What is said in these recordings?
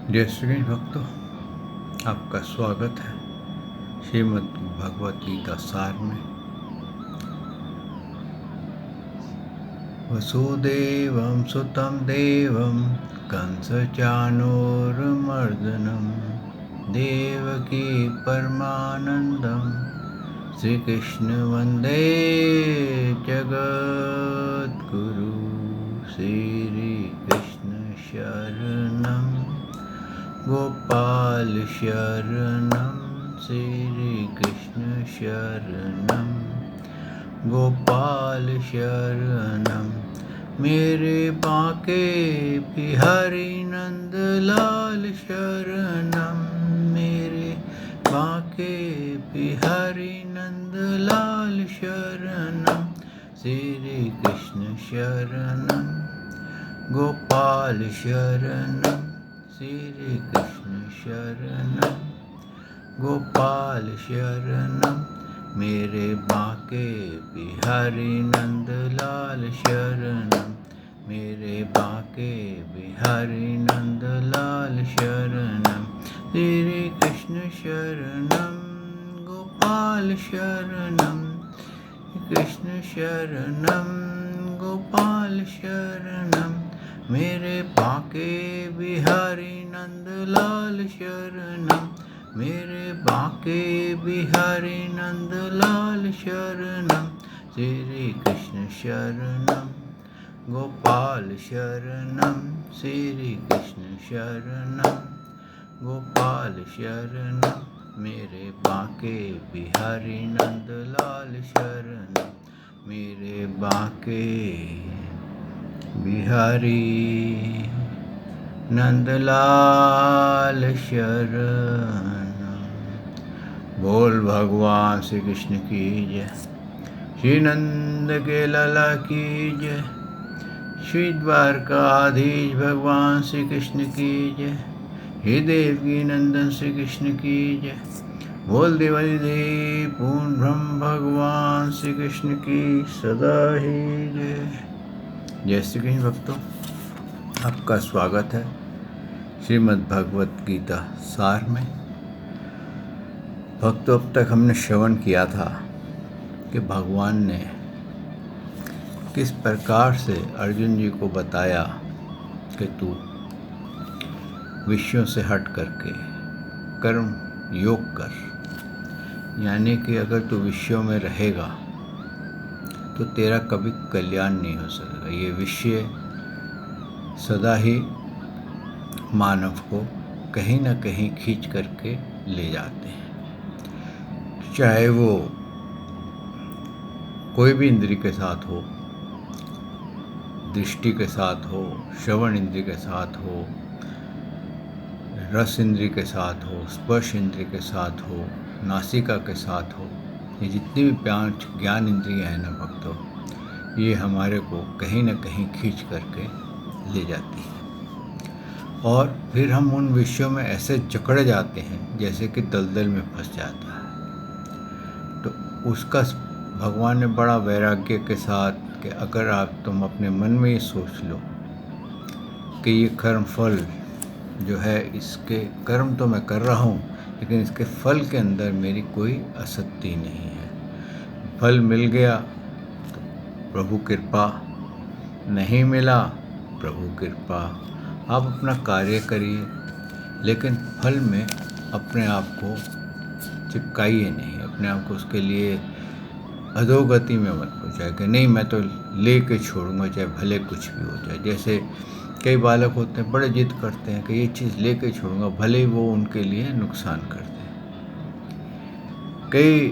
जय श्री कृष्ण भक्तों, आपका स्वागत है श्रीमद् भगवत गीता सार में। वसुदेवं सुतं देवं कंसचाणूरमर्दनं देवकी परमानन्दं श्रीकृष्ण वन्दे जगद्गुरु। श्रीकृष्ण शरणं गोपाल शरणं श्रीकृष्ण शरणं गोपाल शरणं मेरे बांके बिहारी नंदलाल शरणं मेरे बांके बिहारी नंदलाल शरणं श्रीकृष्ण शरणं गोपाल शरणं श्रीकृष्ण शरणं गोपाल शरणं मेरे बांके बिहारी नंदलाल शरणं मेरे बांके बिहारी नंदलाल शरणं श्रीकृष्ण शरणं गोपाल शरणं कृष्ण शरणं गोपाल शरणं मेरे बांके बिहारी नंदलाल शरणं मेरे बांके बिहारी नंदलाल शरणं श्रीकृष्ण शरणं गोपाल शरणं श्रीकृष्ण शरणं गोपाल शरणं मेरे बांके बिहारी नंदलाल शरणं मेरे बांके बिहारी नंदलाल शरणं। बोल भगवान श्री कृष्ण की जय, श्री नंद के लाला की जय, श्री द्वारकाधीश भगवान श्री कृष्ण की जय, हे देवकी नंदन श्री कृष्ण की जय। बोल देवाली देव पूर्ण ब्रह्म भगवान श्री कृष्ण की सदा ही जय। जय श्री कृष्ण भक्तों, आपका स्वागत है श्रीमद् भगवत गीता सार में। भक्तों, अब तक हमने श्रवण किया था कि भगवान ने किस प्रकार से अर्जुन जी को बताया कि तू विषयों से हट करके कर्म योग कर, यानी कि अगर तू विषयों में रहेगा तो तेरा कभी कल्याण नहीं हो सकेगा। ये विषय सदा ही मानव को कहीं न कहीं खींच करके ले जाते हैं, चाहे वो कोई भी इंद्रिय के साथ हो, दृष्टि के साथ हो, श्रवण इंद्रिय के साथ हो, रस इंद्रिय के साथ हो, स्पर्श इंद्रिय के साथ हो, नासिका के साथ हो। ये जितनी भी पांच ज्ञान इंद्रियां हैं ना भक्तों, ये हमारे को कहीं न कहीं खींच करके ले जाती है और फिर हम उन विषयों में ऐसे जकड़ जाते हैं जैसे कि दलदल में फंस जाता है। तो उसका भगवान ने बड़ा वैराग्य के साथ कि अगर तुम अपने मन में ये सोच लो कि ये कर्म फल जो है, इसके कर्म तो मैं कर रहा हूँ लेकिन इसके फल के अंदर मेरी कोई आसक्ति नहीं है। फल मिल गया तो प्रभु कृपा, नहीं मिला प्रभु कृपा। आप अपना कार्य करिए लेकिन फल में अपने आप को चिपकाइए नहीं, अपने आप को उसके लिए अधोगति में मत पहुँचाए कि नहीं मैं तो ले के छोड़ूंगा चाहे भले कुछ भी हो जाए। जैसे कई बालक होते हैं, बड़े जिद करते हैं कि ये चीज़ ले के छोड़ूंगा भले ही वो उनके लिए नुकसान कर दे। कई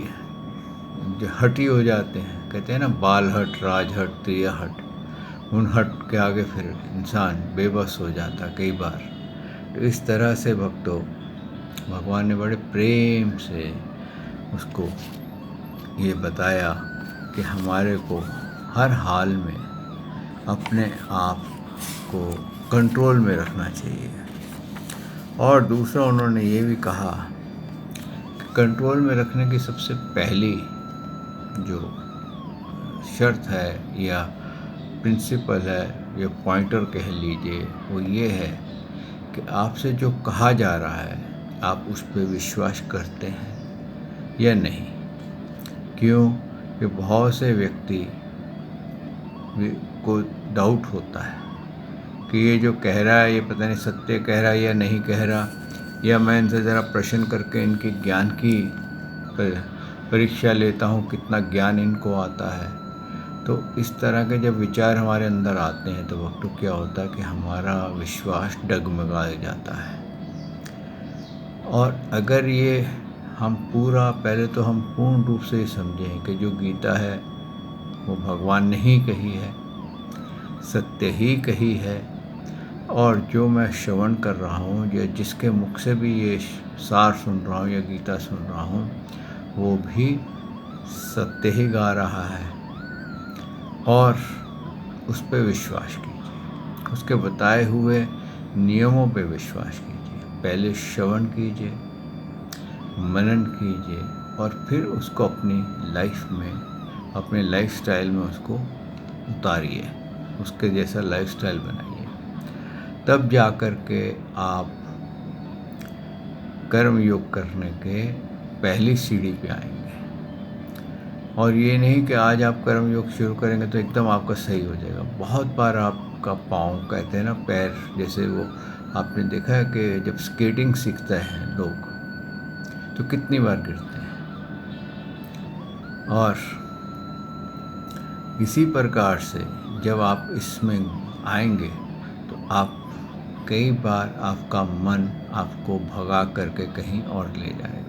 जो हठी हो जाते हैं, कहते हैं ना बाल हट, राज हट, त्रिया हट। उन हट के आगे फिर इंसान बेबस हो जाता कई बार। तो इस तरह से भक्तों, भगवान ने बड़े प्रेम से उसको ये बताया कि हमारे को हर हाल में अपने आप को कंट्रोल में रखना चाहिए। और दूसरा उन्होंने ये भी कहा कि कंट्रोल में रखने की सबसे पहली जो शर्त है या प्रिंसिपल है या पॉइंटर कह लीजिए, वो ये है कि आपसे जो कहा जा रहा है आप उस पर विश्वास करते हैं या नहीं। क्यों कि बहुत से व्यक्ति को डाउट होता है कि ये जो कह रहा है ये पता नहीं सत्य कह रहा है या नहीं कह रहा, या मैं इनसे ज़रा प्रश्न करके इनके ज्ञान की परीक्षा लेता हूँ कितना ज्ञान इनको आता है। तो इस तरह के जब विचार हमारे अंदर आते हैं तो वक्त क्या होता है कि हमारा विश्वास डगमगा जाता है। और अगर ये हम पहले तो हम पूर्ण रूप से समझें कि जो गीता है वो भगवान ने ही कही है, सत्य ही कही है, और जो मैं श्रवण कर रहा हूँ या जिसके मुख से भी ये सार सुन रहा हूँ या गीता सुन रहा हूँ वो भी सत्य ही गा रहा है। और उस पर विश्वास कीजिए, उसके बताए हुए नियमों पे विश्वास कीजिए। पहले श्रवण कीजिए, मनन कीजिए और फिर उसको अपनी लाइफ में, अपने लाइफस्टाइल में उसको उतारिए, उसके जैसा लाइफस्टाइल बनाइए। तब जा कर के आप कर्म योग करने के पहली सीढ़ी पे आएंगे। और ये नहीं कि आज आप कर्म योग शुरू करेंगे तो एकदम आपका सही हो जाएगा। बहुत बार आपका पाँव, कहते हैं ना पैर, जैसे वो आपने देखा है कि जब स्केटिंग सीखते हैं लोग तो कितनी बार गिरते हैं। और इसी प्रकार से जब आप इसमें आएंगे तो आप कई बार आपका मन आपको भगा करके कहीं और ले जाएगा।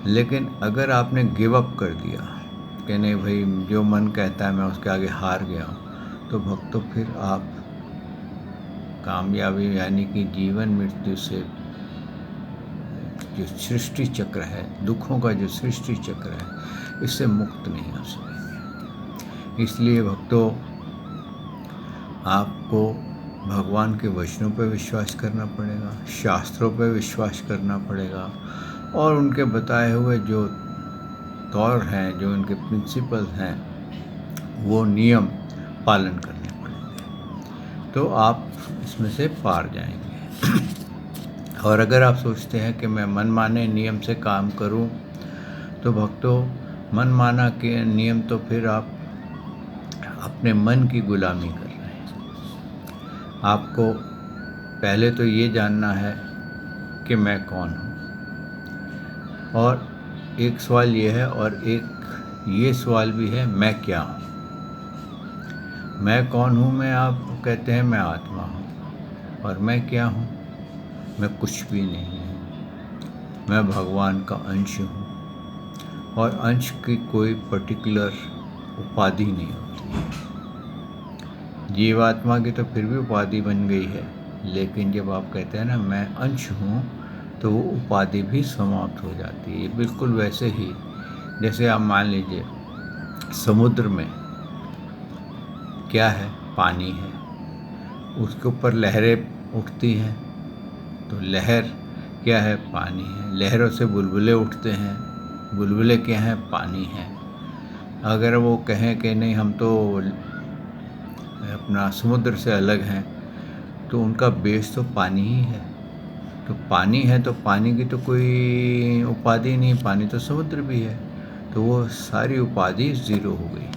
लेकिन अगर आपने गिव अप कर दिया कि नहीं भाई जो मन कहता है मैं उसके आगे हार गया हूँ, तो भक्तों फिर आप कामयाबी यानी कि जीवन मृत्यु से जो सृष्टि चक्र है, दुखों का जो सृष्टि चक्र है, इससे मुक्त नहीं हो सकेंगे। इसलिए भक्तों आपको भगवान के वचनों पर विश्वास करना पड़ेगा, शास्त्रों पर विश्वास करना पड़ेगा और उनके बताए हुए जो तौर हैं, जो उनके प्रिंसिपल हैं, वो नियम पालन करने पड़ेंगे, तो आप इसमें से पार जाएंगे। और अगर आप सोचते हैं कि मैं मनमाने नियम से काम करूं, तो भक्तों मनमाना के नियम तो फिर आप अपने मन की गुलामी कर रहे हैं। आपको पहले तो ये जानना है कि मैं कौन हूँ। और एक सवाल ये है और एक ये सवाल भी है, मैं क्या हूँ। मैं कौन हूँ में आप कहते हैं मैं आत्मा हूँ, और मैं क्या हूँ, मैं कुछ भी नहीं हूँ। मैं भगवान का अंश हूँ और अंश की कोई पर्टिकुलर उपाधि नहीं होती है। जीवात्मा की तो फिर भी उपाधि बन गई है, लेकिन जब आप कहते हैं ना मैं अंश हूँ तो वो उपाधि भी समाप्त हो जाती है। बिल्कुल वैसे ही जैसे आप मान लीजिए समुद्र में क्या है, पानी है, उसके ऊपर लहरें उठती हैं, तो लहर क्या है, पानी है। लहरों से बुलबुले उठते हैं, बुलबुले क्या हैं, पानी है। अगर वो कहें कि नहीं हम तो अपना समुद्र से अलग हैं, तो उनका बेस तो पानी ही है। तो पानी है तो पानी की तो कोई उपाधि नहीं, पानी तो समुद्र भी है, तो वो सारी उपाधि ज़ीरो हो गई।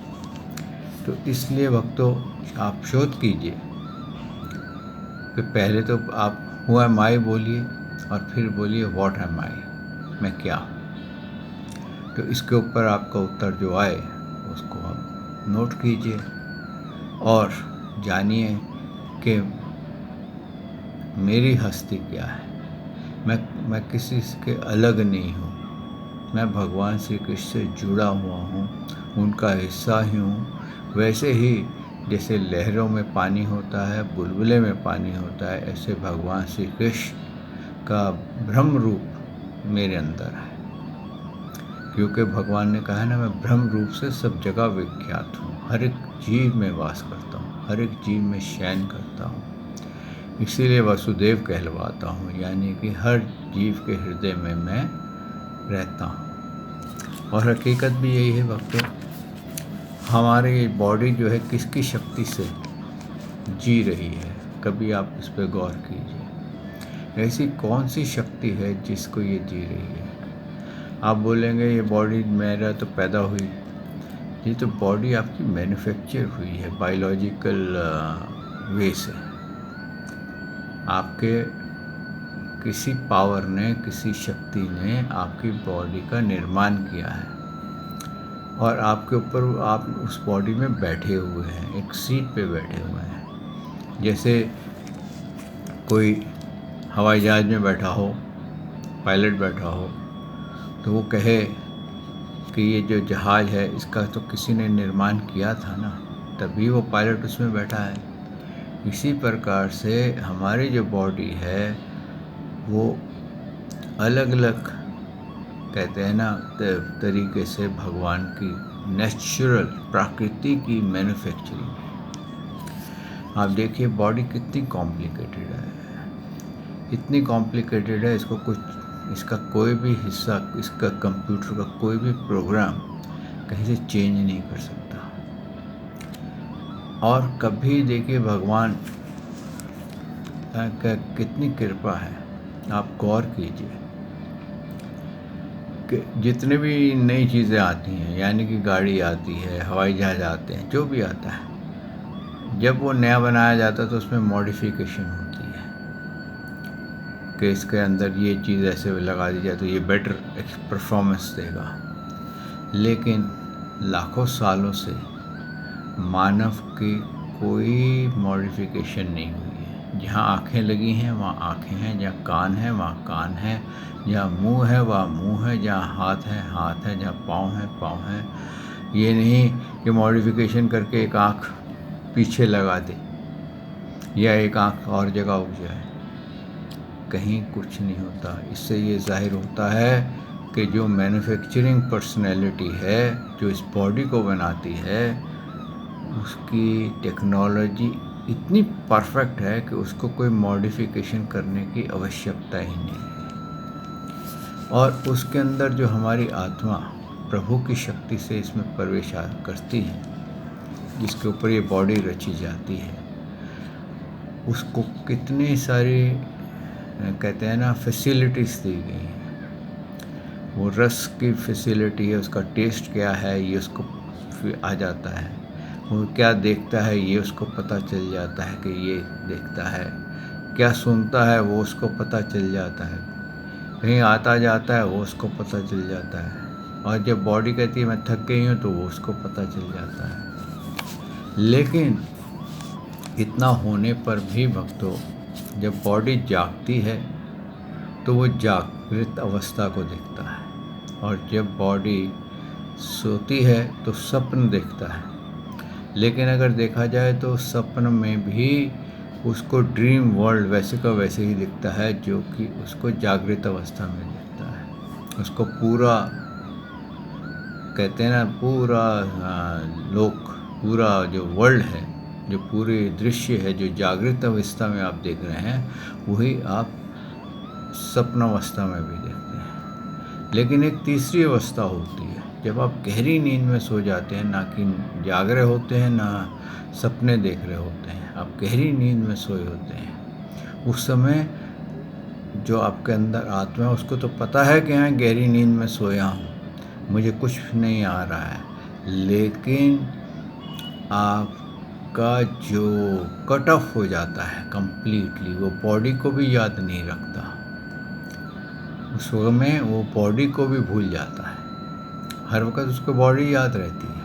तो इसलिए भक्तों आप शोध कीजिए कि पहले तो आप हु एम आई बोलिए और फिर बोलिए व्हाट एम आई, मैं क्या हूँ। तो इसके ऊपर आपका उत्तर जो आए उसको आप नोट कीजिए और जानिए कि मेरी हस्ती क्या है। मैं किसी के अलग नहीं हूँ, मैं भगवान श्री कृष्ण से जुड़ा हुआ हूँ, उनका हिस्सा ही हूँ। वैसे ही जैसे लहरों में पानी होता है, बुलबुले में पानी होता है, ऐसे भगवान श्री कृष्ण का ब्रह्म रूप मेरे अंदर है। क्योंकि भगवान ने कहा है ना, मैं ब्रह्म रूप से सब जगह विख्यात हूँ, हर एक जीव में वास करता हूँ, हर एक जीव में शयन करता हूँ। इसीलिए वसुदेव कहलवाता हूँ, यानी कि हर जीव के हृदय में मैं रहता हूँ। और हकीकत भी यही है भक्तों, हमारी बॉडी जो है किसकी शक्ति से जी रही है, कभी आप इस पर गौर कीजिए। ऐसी कौन सी शक्ति है जिसको ये जी रही है? आप बोलेंगे ये बॉडी मेरा तो पैदा हुई, ये तो बॉडी आपकी मैन्युफैक्चर हुई है बायोलॉजिकल वे से। आपके किसी पावर ने, किसी शक्ति ने आपकी बॉडी का निर्माण किया है और आपके ऊपर आप उस बॉडी में बैठे हुए हैं, एक सीट पे बैठे हुए हैं। जैसे कोई हवाई जहाज़ में बैठा हो, पायलट बैठा हो, तो वो कहे कि ये जो जहाज़ है इसका तो किसी ने निर्माण किया था ना, तभी वो पायलट उसमें बैठा है। इसी प्रकार से हमारी जो बॉडी है वो अलग अलग कहते हैं ना तरीके से भगवान की नेचुरल प्रकृति की मैन्युफैक्चरिंग। आप देखिए बॉडी कितनी कॉम्प्लिकेटेड है, इतनी कॉम्प्लिकेटेड है, इसका कोई भी हिस्सा, इसका कंप्यूटर का कोई भी प्रोग्राम कहीं से चेंज नहीं कर सकता। और कभी देखिए भगवान का कितनी कृपा है, आप गौर कीजिए कि जितने भी नई चीज़ें आती हैं, यानी कि गाड़ी आती है, हवाई जहाज़ आते हैं, जो भी आता है, जब वो नया बनाया जाता है तो उसमें मॉडिफिकेशन होती है कि इसके अंदर ये चीज़ ऐसे लगा दी जाए तो ये बेटर परफॉर्मेंस देगा। लेकिन लाखों सालों से मानव की कोई मॉडिफिकेशन नहीं हुई है। जहाँ आँखें लगी हैं वहाँ आँखें हैं, जहाँ कान है वहाँ कान है, जहाँ मुंह है वहाँ मुंह है, जहाँ हाथ है हाथ है, जहाँ पाँव है पाँव है। ये नहीं कि मॉडिफिकेशन करके एक आँख पीछे लगा दे या एक आँख और जगह उग जाए, कहीं कुछ नहीं होता। इससे ये जाहिर होता है कि जो मैन्युफैक्चरिंग पर्सनैलिटी है, जो इस बॉडी को बनाती है, उसकी टेक्नोलॉजी इतनी परफेक्ट है कि उसको कोई मॉडिफिकेशन करने की आवश्यकता ही नहीं है। और उसके अंदर जो हमारी आत्मा प्रभु की शक्ति से इसमें प्रवेश करती है, जिसके ऊपर ये बॉडी रची जाती है, उसको कितनी सारी कहते हैं ना फैसिलिटीज़ दी गई हैं। वो रस की फैसिलिटी है, उसका टेस्ट क्या है ये उसको आ जाता है, वो क्या देखता है ये उसको पता चल जाता है कि ये देखता है, क्या सुनता है वो उसको पता चल जाता है, कहीं आता जाता है वो उसको पता चल जाता है। और जब बॉडी कहती है मैं थक गई हूँ तो वो उसको पता चल जाता है। लेकिन इतना होने पर भी भक्तों, जब बॉडी जागती है तो वो जागृत अवस्था को देखता है, और जब बॉडी सोती है तो स्वप्न देखता है। लेकिन अगर देखा जाए तो सपन में भी उसको ड्रीम वर्ल्ड वैसे का वैसे ही दिखता है जो कि उसको जागृत अवस्था में दिखता है। उसको पूरा कहते हैं ना, पूरा लोक, पूरा जो वर्ल्ड है, जो पूरे दृश्य है, जो जागृत अवस्था में आप देख रहे हैं, वही आप स्वप्नावस्था में भी देखते हैं। लेकिन एक तीसरी अवस्था होती है जब आप गहरी नींद में सो जाते हैं, ना कि जाग रहे होते हैं ना सपने देख रहे होते हैं, आप गहरी नींद में सोए होते हैं। उस समय जो आपके अंदर आत्मा है उसको तो पता है कि हाँ गहरी नींद में सोया हूँ, मुझे कुछ नहीं आ रहा है, लेकिन आपका जो कट ऑफ हो जाता है कंप्लीटली, वो बॉडी को भी याद नहीं रखता। उस समय वो बॉडी को भी भूल जाता है। हर वक्त उसको बॉडी याद रहती है,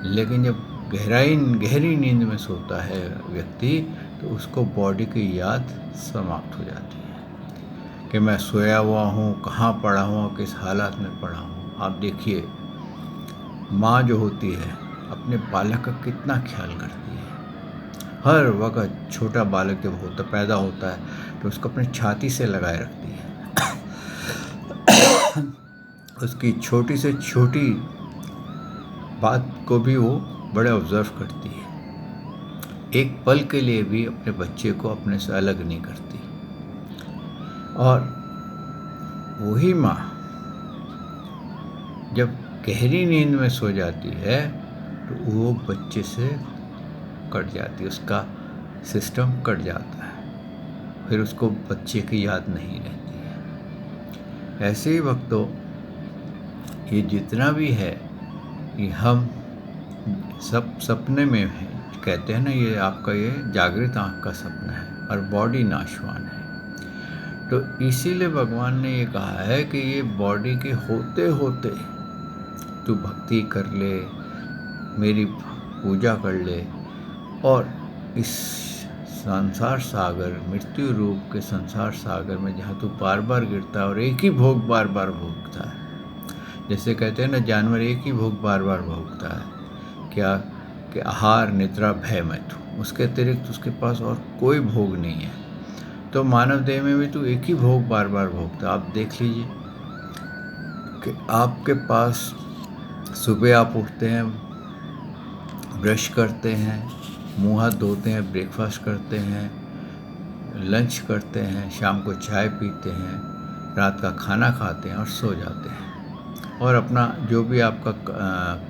लेकिन जब गहरी नींद में सोता है व्यक्ति तो उसको बॉडी की याद समाप्त हो जाती है कि मैं सोया हुआ हूँ, कहाँ पड़ा हूँ, किस हालात में पड़ा हूँ। आप देखिए माँ जो होती है अपने बालक का कितना ख्याल करती है। हर वक्त छोटा बालक जब पैदा होता है तो उसको अपनी छाती से लगाए रखती है। उसकी छोटी से छोटी बात को भी वो बड़े ऑब्जर्व करती है। एक पल के लिए भी अपने बच्चे को अपने से अलग नहीं करती। और वही माँ जब गहरी नींद में सो जाती है तो वो बच्चे से कट जाती है, उसका सिस्टम कट जाता है। फिर उसको बच्चे की याद नहीं रहती है। ऐसे ही भक्तों, ये जितना भी है ये हम सब सपने में है। कहते हैं ना, ये आपका ये जागृत आँख का सपना है और बॉडी नाशवान है। तो इसीलिए भगवान ने ये कहा है कि ये बॉडी के होते होते तू भक्ति कर ले, मेरी पूजा कर ले, और इस संसार सागर, मृत्यु रूप के संसार सागर में जहाँ तू बार बार गिरता है और एक ही भोग बार बार भोगता है। जैसे कहते हैं ना, जानवर एक ही भोग बार बार भोगता है, क्या कि आहार निद्रा भय मैथुन, उसके अतिरिक्त उसके पास और कोई भोग नहीं है। तो मानव देह में भी तू एक ही भोग बार बार भोगता। आप देख लीजिए कि आपके पास सुबह आप उठते हैं, ब्रश करते हैं, मुँह हाथ धोते हैं, ब्रेकफास्ट करते हैं, लंच करते हैं, शाम को चाय पीते हैं, रात का खाना खाते हैं और सो जाते हैं, और अपना जो भी आपका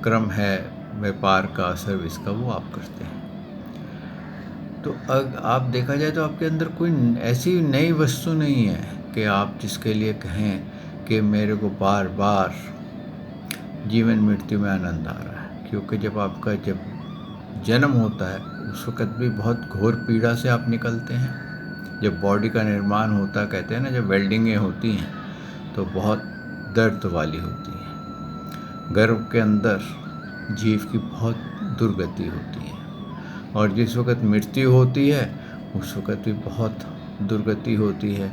क्रम है व्यापार का, सर्विस का, वो आप करते हैं। तो आप देखा जाए तो आपके अंदर कोई ऐसी नई वस्तु नहीं है कि आप जिसके लिए कहें कि मेरे को बार बार जीवन मृत्यु में आनंद आ रहा है। क्योंकि जब जन्म होता है उस वक़्त भी बहुत घोर पीड़ा से आप निकलते हैं। जब बॉडी का निर्माण होता है, कहते हैं ना, जब वेल्डिंगें होती हैं तो बहुत दर्द वाली होती है। गर्भ के अंदर जीव की बहुत दुर्गति होती है, और जिस वक़्त मृत्यु होती है उस वक़्त भी बहुत दुर्गति होती है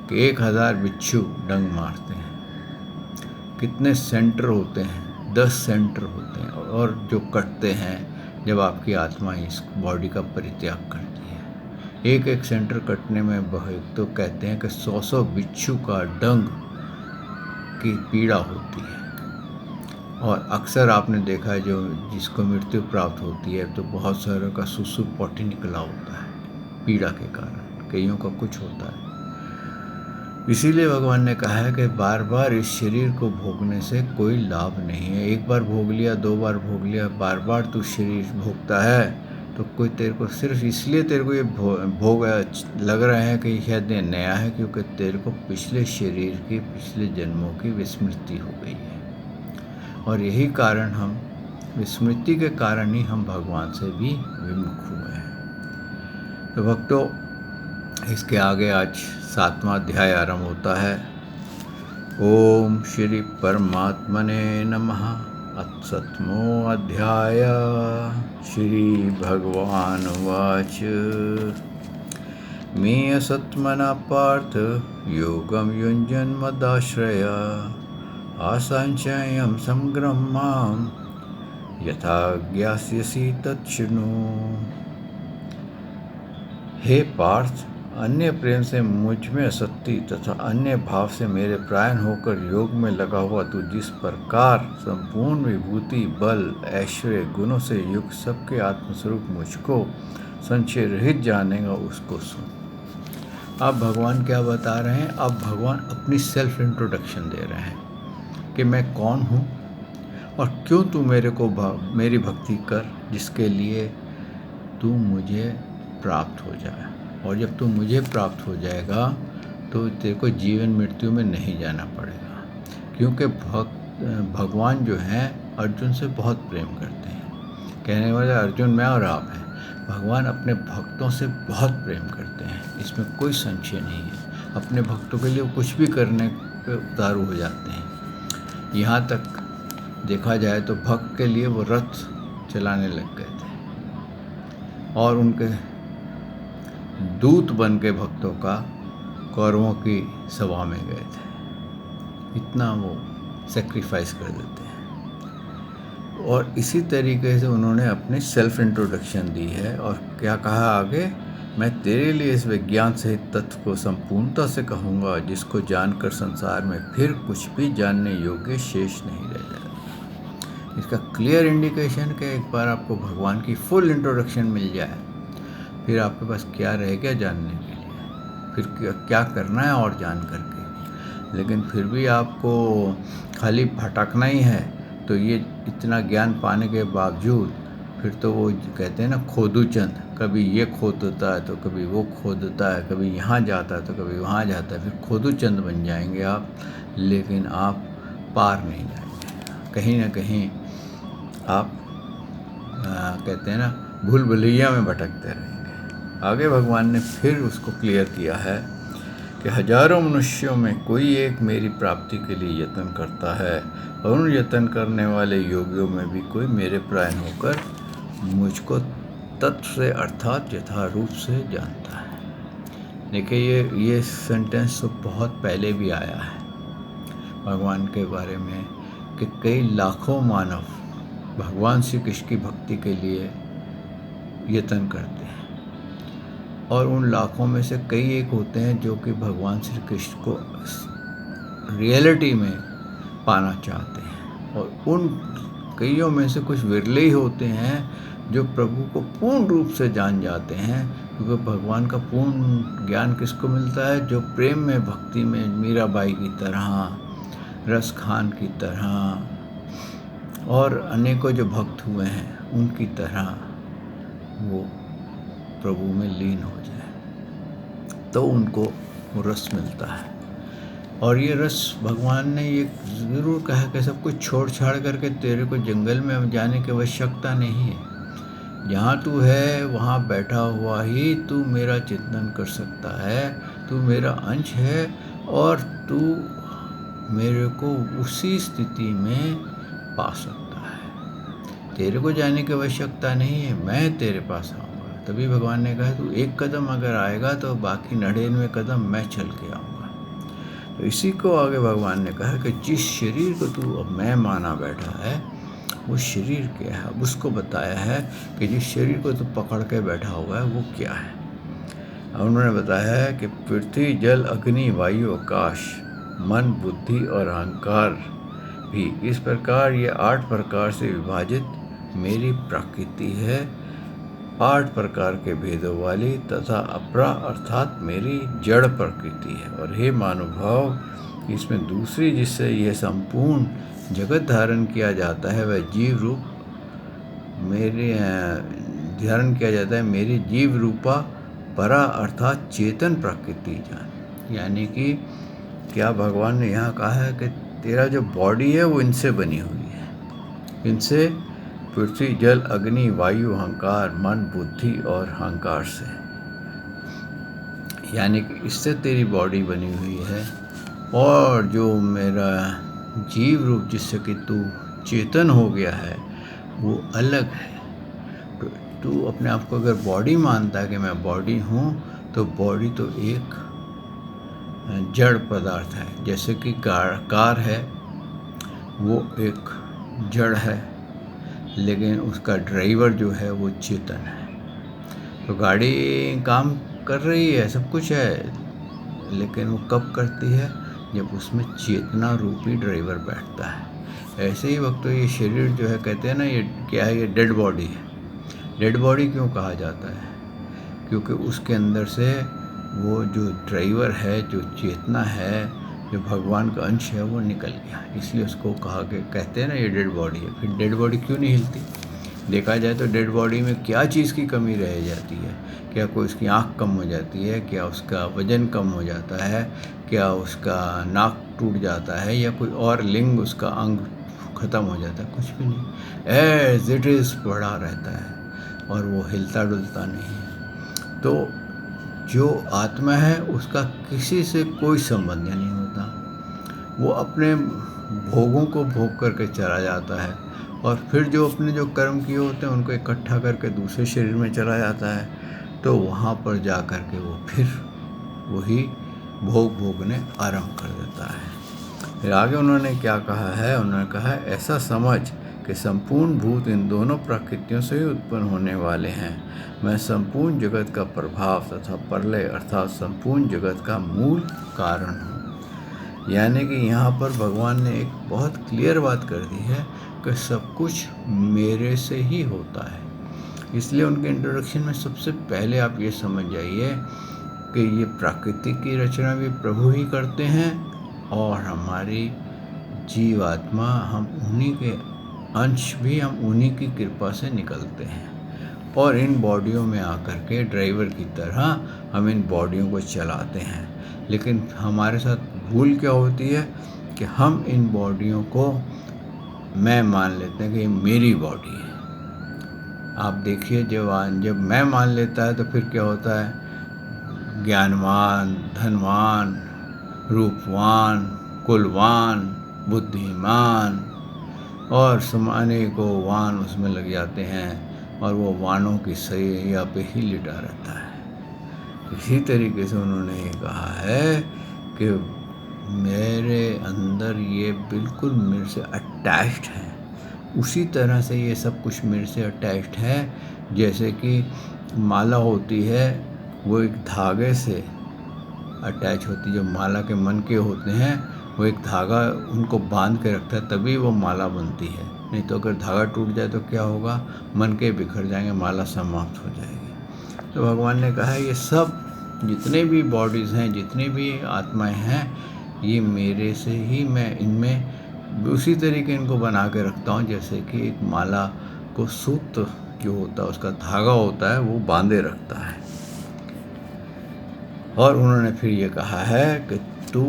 कि 1000 बिच्छू डंक मारते हैं। कितने सेंटर होते हैं, 10 सेंटर होते हैं, और जो कटते हैं जब आपकी आत्मा इस बॉडी का परित्याग करती है। एक एक सेंटर कटने में बहुत, तो कहते हैं कि 100 बिच्छू का डंक की पीड़ा होती है। और अक्सर आपने देखा है, जो जिसको मृत्यु प्राप्त होती है तो बहुत सारों का सुसु पॉटी निकला होता है पीड़ा के कारण, कईयों का कुछ होता है। इसीलिए भगवान ने कहा है कि बार बार इस शरीर को भोगने से कोई लाभ नहीं है। एक बार भोग लिया, 2 बार भोग लिया, बार बार तू शरीर भोगता है तो कोई तेरे को सिर्फ इसलिए तेरे को ये भोग लग रहा है कि शायद ये नया है, क्योंकि तेरे को पिछले शरीर की, पिछले जन्मों की विस्मृति हो गई है। और यही कारण, हम विस्मृति के कारण ही हम भगवान से भी विमुख हुए हैं। तो भक्तों, इसके आगे आज 7वां अध्याय आरंभ होता है। ओम श्री परमात्मने नमः। अथ 7वां अध्याय। श्री भगवान उवाच। मे असत्मना पार्थ योगम युञ्जन् मदाश्रया आसंशयं संग्रह्मां यथा ज्ञास्यसि तच्छृणु। हे पार्थ, अन्य प्रेम से मुझ में असक्ति तथा अन्य भाव से मेरे प्रायण होकर योग में लगा हुआ तू जिस प्रकार संपूर्ण विभूति, बल, ऐश्वर्य, गुणों से युक्त सबके आत्मस्वरूप मुझको संशय रहित जानेगा, उसको सुन। अब भगवान क्या बता रहे हैं? अब भगवान अपनी सेल्फ इंट्रोडक्शन दे रहे हैं कि मैं कौन हूँ और क्यों तू मेरी भक्ति कर, जिसके लिए तू मुझे प्राप्त हो जाए। और जब तू मुझे प्राप्त हो जाएगा तो तेरे को जीवन मृत्यु में नहीं जाना पड़ेगा, क्योंकि भगवान जो हैं अर्जुन से बहुत प्रेम करते हैं। कहने वाले अर्जुन मैं और आप हैं। भगवान अपने भक्तों से बहुत प्रेम करते हैं, इसमें कोई संशय नहीं है। अपने भक्तों के लिए वो कुछ भी करने पे उतारू हो जाते हैं। यहाँ तक देखा जाए तो भक्त के लिए वो रथ चलाने लग गए थे और उनके दूत बन के भक्तों का कौरवों की सभा में गए थे। इतना वो सेक्रीफाइस कर देते हैं। और इसी तरीके से उन्होंने अपनी सेल्फ इंट्रोडक्शन दी है। और क्या कहा आगे? मैं तेरे लिए इस विज्ञान सहित तत्व को संपूर्णता से कहूँगा, जिसको जानकर संसार में फिर कुछ भी जानने योग्य शेष नहीं रह जाएगा। इसका क्लियर इंडिकेशन कि एक बार आपको भगवान की फुल इंट्रोडक्शन मिल जाए, फिर आपके पास क्या रह गया जानने के लिए, फिर क्या करना है और जान करके। लेकिन फिर भी आपको खाली भटकना ही है, तो ये इतना ज्ञान पाने के बावजूद फिर तो वो कहते हैं ना खोदू चंद, कभी ये खोद देता है तो कभी वो खोद देता है, कभी यहाँ जाता है तो कभी वहाँ जाता है, फिर खोदू चंद बन जाएंगे आप, लेकिन आप पार नहीं जाएंगे। कहीं ना कहीं आप कहते हैं ना भूल भुलैया में भटकते रहेंगे। आगे भगवान ने फिर उसको क्लियर किया है कि हजारों मनुष्यों में कोई एक मेरी प्राप्ति के लिए यत्न करता है, और उन यत्न करने वाले योगियों में भी कोई मेरे प्रायण होकर मुझको तत्व से अर्थात यथारूप से जानता है। देखिए ये सेंटेंस तो बहुत पहले भी आया है भगवान के बारे में कि कई लाखों मानव भगवान श्री कृष्ण की भक्ति के लिए यत्न करते हैं, और उन लाखों में से कई एक होते हैं जो कि भगवान श्री कृष्ण को रियलिटी में पाना चाहते हैं, और उन कईयों में से कुछ विरले ही होते हैं जो प्रभु को पूर्ण रूप से जान जाते हैं। क्योंकि भगवान का पूर्ण ज्ञान किसको मिलता है? जो प्रेम में, भक्ति में मीराबाई की तरह, रस खान की तरह और अनेकों जो भक्त हुए हैं उनकी तरह वो प्रभु में लीन हो जाए तो उनको वो रस मिलता है। और ये रस भगवान ने ये ज़रूर कहा कि सब कुछ छोड़ छाड़ करके तेरे को जंगल में जाने की आवश्यकता नहीं है। जहाँ तू है वहाँ बैठा हुआ ही तू मेरा चिंतन कर सकता है, तू मेरा अंश है और तू मेरे को उसी स्थिति में पा सकता है। तेरे को जाने की आवश्यकता नहीं है, मैं तेरे पास आऊँगा। तभी भगवान ने कहा तू एक कदम अगर आएगा तो बाकी 99 कदम मैं चल के आऊँगा। तो इसी को आगे भगवान ने कहा कि जिस शरीर को तू अब मैं माना बैठा है वो शरीर क्या है। अब उसको बताया है कि जिस शरीर को तू पकड़ के बैठा हुआ है वो क्या है। और उन्होंने बताया है कि पृथ्वी, जल, अग्नि, वायु, आकाश, मन, बुद्धि और अहंकार भी इस प्रकार ये 8 प्रकार से विभाजित मेरी प्रकृति है, 8 प्रकार के भेदों वाली तथा अपरा अर्थात मेरी जड़ प्रकृति है। और हे मानुभाव, इसमें दूसरी जिससे यह संपूर्ण जगत धारण किया जाता है वह जीव रूप मेरे धारण किया जाता है मेरी जीव रूपा परा अर्थात चेतन प्रकृति जान। यानी कि क्या भगवान ने यहाँ कहा है कि तेरा जो बॉडी है वो इनसे बनी हुई है, इनसे पृथ्वी, जल, अग्नि, वायु, अहंकार, मन, बुद्धि और अहंकार से, यानी कि इससे तेरी बॉडी बनी हुई है। और जो मेरा जीव रूप जिससे कि तू चेतन हो गया है वो अलग है। तो तू अपने आप को अगर बॉडी मानता है कि मैं बॉडी हूँ तो बॉडी तो एक जड़ पदार्थ है। जैसे कि कार है वो एक जड़ है, लेकिन उसका ड्राइवर जो है वो चेतन है। तो गाड़ी काम कर रही है, सब कुछ है, लेकिन वो कब करती है? जब उसमें चेतना रूपी ड्राइवर बैठता है। ऐसे ही वक्त तो ये शरीर जो है कहते हैं ना ये क्या है, ये डेड बॉडी है। डेड बॉडी क्यों कहा जाता है? क्योंकि उसके अंदर से वो जो ड्राइवर है, जो चेतना है, जो भगवान का अंश है वो निकल गया, इसलिए उसको कहा कि कहते हैं ना ये डेड बॉडी है। फिर डेड बॉडी क्यों नहीं हिलती? देखा जाए तो डेड बॉडी में क्या चीज़ की कमी रह जाती है? क्या कोई उसकी आँख कम हो जाती है? क्या उसका वजन कम हो जाता है? क्या उसका नाक टूट जाता है? या कोई और लिंग उसका अंग ख़त्म हो जाता है? कुछ भी नहीं, एज इट इज़ पड़ा रहता है और वो हिलता डुलता नहीं है। तो जो आत्मा है उसका किसी से कोई संबंध नहीं होता, वो अपने भोगों को भोग करके चला जाता है और फिर जो अपने जो कर्म किए होते हैं उनको इकट्ठा करके दूसरे शरीर में चला जाता है। तो वहाँ पर जा कर के वो फिर वही भोग भोगने आरंभ कर देता है। फिर आगे उन्होंने क्या कहा है? उन्होंने कहा है ऐसा समझ कि संपूर्ण भूत इन दोनों प्रकृतियों से ही उत्पन्न होने वाले हैं। मैं संपूर्ण जगत का प्रभाव तथा प्रलय अर्थात संपूर्ण जगत का मूल कारण हूँ। यानी कि यहाँ पर भगवान ने एक बहुत क्लियर बात कर दी है कि सब कुछ मेरे से ही होता है। इसलिए उनके इंट्रोडक्शन में सबसे पहले आप ये समझ जाइए कि ये प्रकृति की रचना भी प्रभु ही करते हैं और हमारी जीवात्मा हम उन्हीं के अंश भी हम उन्हीं की कृपा से निकलते हैं और इन बॉडियों में आकर के ड्राइवर की तरह हम इन बॉडियों को चलाते हैं। लेकिन हमारे साथ भूल क्या होती है कि हम इन बॉडियों को मैं मान लेते हैं कि ये मेरी बॉडी है। आप देखिए जब मैं मान लेता है तो फिर क्या होता है, ज्ञानवान, धनवान, रूपवान, कुलवान, बुद्धिमान और समाने को वान उसमें लग जाते हैं और वो वानों की सैया पे ही लिटा रहता है। इसी तरीके से उन्होंने ये कहा है कि मेरे अंदर ये बिल्कुल मेरे से अटैच्ड है, उसी तरह से ये सब कुछ मेरे से अटैच्ड है। जैसे कि माला होती है वो एक धागे से अटैच होती है। जो माला के मन के होते हैं वो एक धागा उनको बांध के रखता है, तभी वो माला बनती है। नहीं तो अगर धागा टूट जाए तो क्या होगा, मन के बिखर जाएंगे, माला समाप्त हो जाएगी। तो भगवान ने कहा है ये सब जितने भी बॉडीज़ हैं, जितने भी आत्माएं हैं, ये मेरे से ही मैं इनमें उसी तरीके इनको बना के रखता हूँ जैसे कि एक माला को सूत्र जो होता है उसका धागा होता है वो बांधे रखता है। और उन्होंने फिर ये कहा है कि तू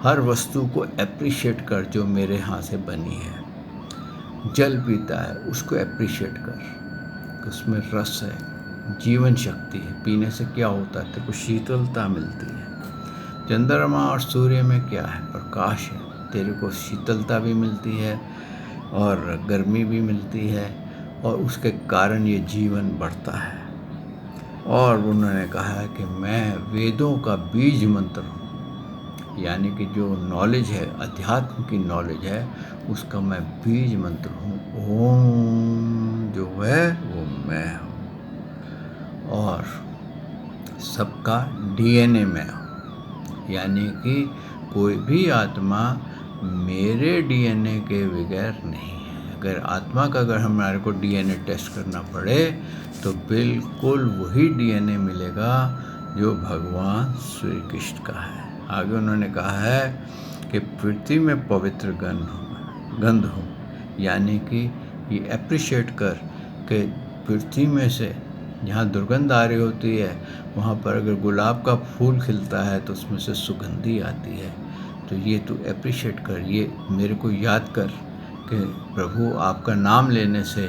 हर वस्तु को एप्रिशिएट कर जो मेरे हाथ से बनी है। जल पीता है उसको एप्रिशिएट कर, उसमें रस है, जीवन शक्ति है। पीने से क्या होता है, तेरे को शीतलता मिलती है। चंद्रमा और सूर्य में क्या है, प्रकाश है, तेरे को शीतलता भी मिलती है और गर्मी भी मिलती है और उसके कारण ये जीवन बढ़ता है। और उन्होंने कहा है कि मैं वेदों का बीज मंत्र हूँ, यानी कि जो नॉलेज है, अध्यात्म की नॉलेज है, उसका मैं बीज मंत्र हूँ। ओम जो है वो मैं हूँ और सबका डीएनए में हूँ, यानी कि कोई भी आत्मा मेरे डीएनए के बगैर नहीं है। अगर आत्मा का हमारे को डीएनए टेस्ट करना पड़े तो बिल्कुल वही डीएनए मिलेगा जो भगवान श्री कृष्ण का है। आगे उन्होंने कहा है कि पृथ्वी में पवित्र गंध हो, यानी कि ये एप्रिशिएट कर कि पृथ्वी में से जहाँ दुर्गंध आ रही होती है वहाँ पर अगर गुलाब का फूल खिलता है तो उसमें से सुगंधी आती है। तो ये तू एप्रिशिएट कर, ये मेरे को याद कर कि प्रभु आपका नाम लेने से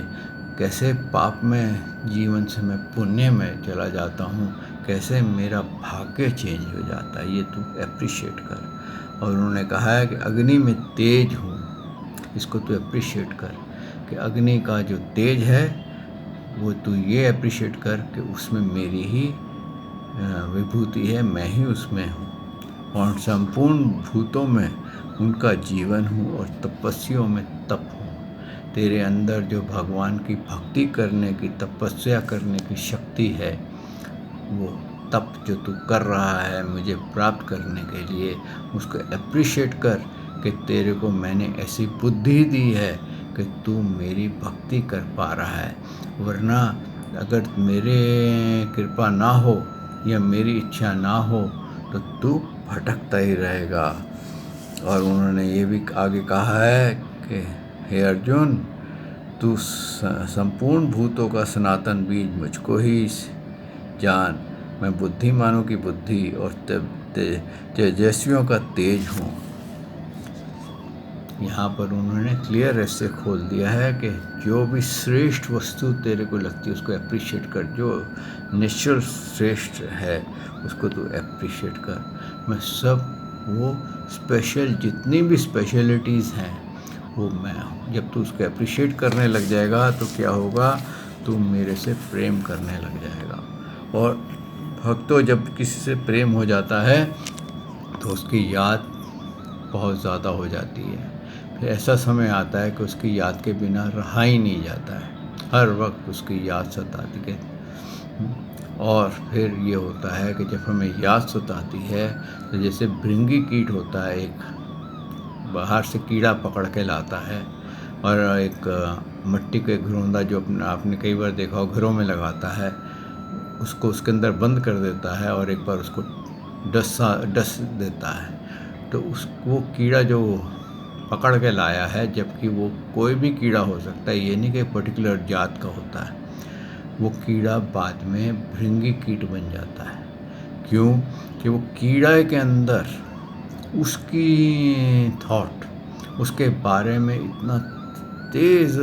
कैसे पाप में जीवन से मैं पुण्य में चला जाता हूँ, कैसे मेरा भाग्य चेंज हो जाता है, ये तू एप्रिशिएट कर। और उन्होंने कहा है कि अग्नि में तेज हूँ, इसको तू एप्रिशिएट कर कि अग्नि का जो तेज है वो तू ये एप्रिशिएट कर कि उसमें मेरी ही विभूति है, मैं ही उसमें हूँ और संपूर्ण भूतों में उनका जीवन हूँ और तपस्वियों में तप हूँ। तेरे अंदर जो भगवान की भक्ति करने की, तपस्या करने की शक्ति है, वो तप जो तू कर रहा है मुझे प्राप्त करने के लिए, उसको एप्रिशिएट कर कि तेरे को मैंने ऐसी बुद्धि दी है कि तू मेरी भक्ति कर पा रहा है। वरना अगर मेरे कृपा ना हो या मेरी इच्छा ना हो तो तू भटकता ही रहेगा। और उन्होंने ये भी आगे कहा है कि हे अर्जुन, तू संपूर्ण भूतों का सनातन बीज मुझको ही जान, मैं बुद्धिमानों की बुद्धि और तेजस्वियों का तेज हूँ। यहाँ पर उन्होंने क्लियर ऐसे खोल दिया है कि जो भी श्रेष्ठ वस्तु तेरे को लगती है उसको एप्रिशिएट कर, जो नेचुरल श्रेष्ठ है उसको तू एप्रिशिएट कर। मैं सब वो स्पेशल जितनी भी स्पेशलिटीज़ हैं वो मैं हूँ। जब तू उसको एप्रिशिएट करने लग जाएगा तो क्या होगा, तू मेरे से प्रेम करने लग जाएगा। और भक्तों, जब किसी से प्रेम हो जाता है तो उसकी याद बहुत ज़्यादा हो जाती है। फिर ऐसा समय आता है कि उसकी याद के बिना रहा ही नहीं जाता है, हर वक्त उसकी याद सताती है। और फिर ये होता है कि जब हमें याद सताती है तो जैसे भृंगी कीट होता है, एक बाहर से कीड़ा पकड़ के लाता है और एक मिट्टी के घरौंदा जो आपने कई बार देखा हो घरों में लगाता है, उसको उसके अंदर बंद कर देता है और एक बार उसको डस देता है। तो वो कीड़ा जो पकड़ के लाया है, जबकि वो कोई भी कीड़ा हो सकता है, ये नहीं कि पर्टिकुलर जात का होता है। वो कीड़ा बाद में भृंगी कीट बन जाता है। क्यों? कि वो कीड़ा के अंदर उसकी थॉट, उसके बारे में इतना तेज़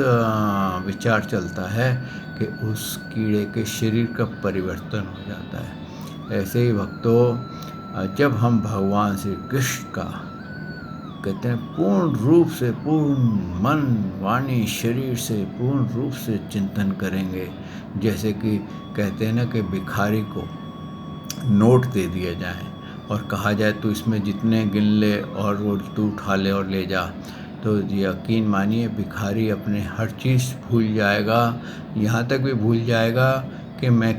विचार चलता है कि उस कीड़े के शरीर का परिवर्तन हो जाता है। ऐसे ही भक्तों, जब हम भगवान श्री कृष्ण का कहते हैं पूर्ण रूप से, पूर्ण मन वाणी शरीर से पूर्ण रूप से चिंतन करेंगे, जैसे कि कहते हैं ना कि भिखारी को नोट दे दिया जाए और कहा जाए तू इसमें जितने गिन ले और वो तू उठा ले और ले जा, तो यकीन मानिए भिखारी अपने हर चीज़ भूल जाएगा। यहाँ तक भी भूल जाएगा कि मैं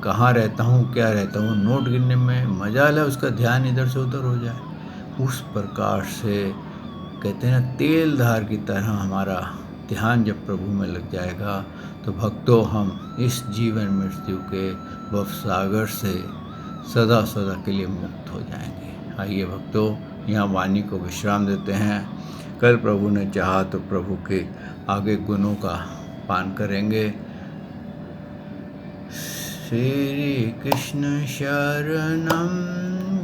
कहाँ रहता हूँ, क्या रहता हूँ। नोट गिनने में मजा है, उसका ध्यान इधर से उधर हो जाए। उस प्रकार से कहते हैं ना तेल धार की तरह हमारा ध्यान जब प्रभु में लग जाएगा, तो भक्तों हम इस जीवन मृत्यु के भवसागर से सदा सदा के लिए मुक्त हो जाएंगे। आइए भक्तों, यहाँ वाणी को विश्राम देते हैं। कल प्रभु ने चाहा तो प्रभु के आगे गुणों का पान करेंगे। श्री कृष्ण शरणम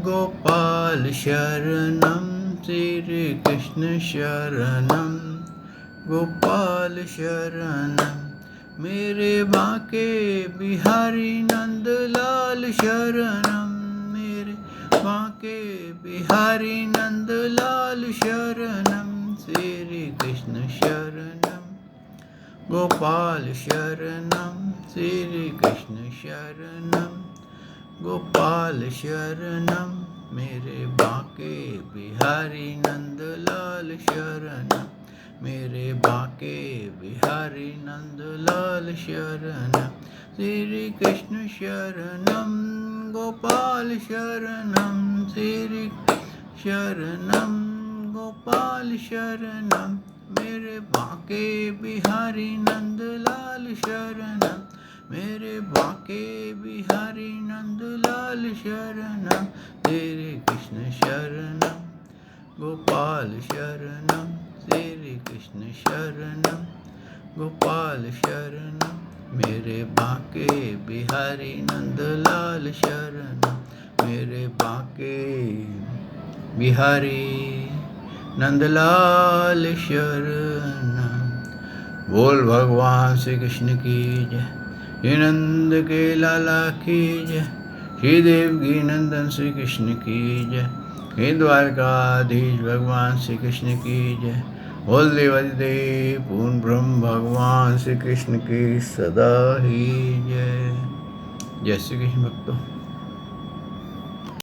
गोपाल शरणम, श्री कृष्ण शरणम गोपाल शरणम, मेरे बांके बिहारी नंदलाल शरणम, मेरे बांके बिहारी नंदलाल शरणम, श्री कृष्ण शरणम गोपाल शरणम, श्री कृष्ण शरणम गोपाल शरणम, मेरे बांके बिहारी नंदलाल शरणम, मेरे बांके बिहारी नंदलाल शरणम, श्री कृष्ण शरणम गोपाल शरणम, श्री शरणम गोपाल शरणम, मेरे बांके बिहारी नंदलाल शरणम, मेरे बांके बिहारी नंदलाल शरणम, श्री कृष्ण शरणम गोपाल शरणम, श्री कृष्ण शरणम गोपाल शरणम, मेरे बांके बिहारी नंदलाल शरणम, मेरे बांके बिहारी नंदलाल शरणम। बोल भगवान श्री कृष्ण की जय, श्री नंद के लाला की जय, श्री देवकी नंदन श्री कृष्ण की जय, श्री द्वारकाधीश भगवान श्री कृष्ण की जय। बोल देवादिदेव पूर्ण ब्रह्म भगवान श्री कृष्ण की सदा ही जय। जय श्री कृष्ण भक्तों।